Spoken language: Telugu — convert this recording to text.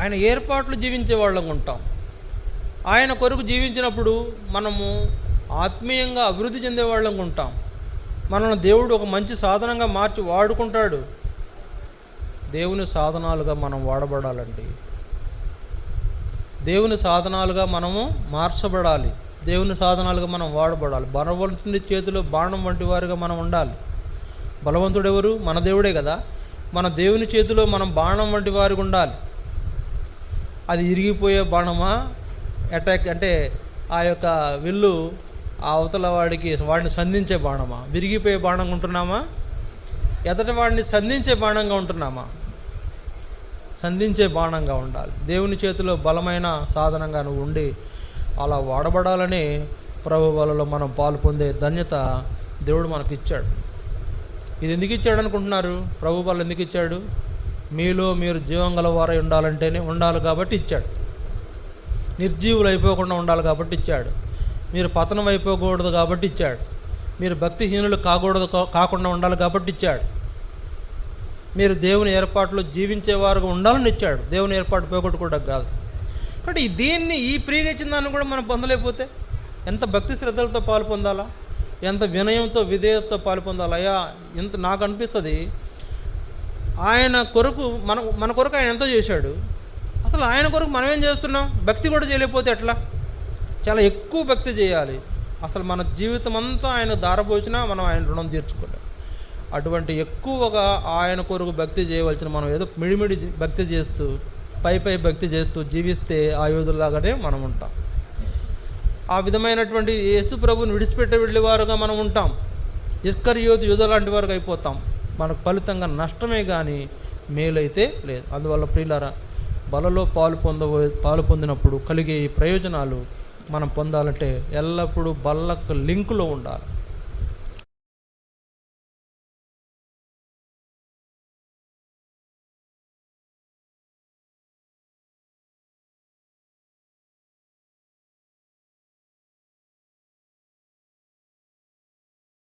ఆయన ఏర్పాట్లు జీవించే వాళ్ళం ఉంటాం. ఆయన కొరకు జీవించినప్పుడు మనము ఆత్మీయంగా అభివృద్ధి చెందే వాళ్ళం ఉంటాం. మనల్ని దేవుడు ఒక మంచి సాధనంగా మార్చి వాడుకుంటాడు. దేవుని సాధనాలుగా మనం వాడబడాలండి. దేవుని సాధనాలుగా మనము మార్చబడాలి. దేవుని సాధనాలుగా మనం వాడబడాలి. బలవంతుని చేతిలో బాణం వంటి వారుగా మనం ఉండాలి. బలవంతుడు ఎవరు? మన దేవుడే కదా. మన దేవుని చేతిలో మనం బాణం వంటి వారుగా ఉండాలి. అది ఇరిగిపోయే బాణమా, అటాక్ అంటే ఆ యొక్క విల్లు ఆ అవతల వాడిని సంధించే బాణమా? విరిగిపోయే బాణంగా ఉంటున్నామా? ఎదటి వాడిని సంధించే బాణంగా ఉంటున్నామా? సంధించే బాణంగా ఉండాలి. దేవుని చేతిలో బలమైన సాధనంగా నువ్వు ఉండి అలా వాడబడాలని ప్రభు బలలో మనం పాలు పొందే ధన్యత దేవుడు మనకి ఇచ్చాడు. ఇది ఎందుకు ఇచ్చాడు అనుకుంటున్నారు? ప్రభు బలం ఎందుకు ఇచ్చాడు? మీలో మీరు జీవం గల వారై ఉండాలి కాబట్టి ఇచ్చాడు. నిర్జీవులు అయిపోకుండా ఉండాలి కాబట్టి ఇచ్చాడు. మీరు పతనం అయిపోకూడదు కాబట్టి ఇచ్చాడు. మీరు భక్తిహీనులు కాకుండా ఉండాలి కాబట్టి ఇచ్చాడు. మీరు దేవుని ఏర్పాట్లు జీవించేవారుగా ఉండాలని ఇచ్చాడు. దేవుని ఏర్పాటు పోగొట్టుకోవడం కాదు. కాబట్టి దీన్ని ఈ ఫ్రీగా ఇచ్చిన దాన్ని కూడా మనం పొందలేకపోతే ఎంత భక్తి శ్రద్ధలతో పాలు పొందాలా, ఎంత వినయంతో విధేయతతో పాలు పొందాలా? అయ్యా, ఇంత నాకు అనిపిస్తుంది, ఆయన కొరకు మన కొరకు ఆయన ఎంతో చేశాడు. అసలు ఆయన కొరకు మనం ఏం చేస్తున్నాం? భక్తి కూడా చేయలేకపోతే ఎట్లా? చాలా ఎక్కువ భక్తి చేయాలి. అసలు మన జీవితం అంతా ఆయన దారపోచినా మనం ఆయన రుణం తీర్చుకోలేం. అటువంటి ఎక్కువగా ఆయన కొరకు భక్తి చేయవలసిన మనం ఏదో మిడిమిడి భక్తి చేస్తూ పై భక్తి చేస్తూ జీవిస్తే ఆ యోధుల్లాగానే మనం ఉంటాం. ఆ విధమైనటువంటి యేసు ప్రభుని విడిచిపెట్టే వెళ్ళేవారుగా మనం ఉంటాం. ఇస్కరియోతు యూదా లాంటి వారుగా అయిపోతాం. మనకు ఫలితంగా నష్టమే కానీ మేలైతే లేదు. అందువల్ల ప్రియులారా, బలలో పాలు పొందినప్పుడు కలిగే ఈ ప్రయోజనాలు మనం పొందాలంటే ఎల్లప్పుడూ బల్లకు లింకులో ఉండాలి.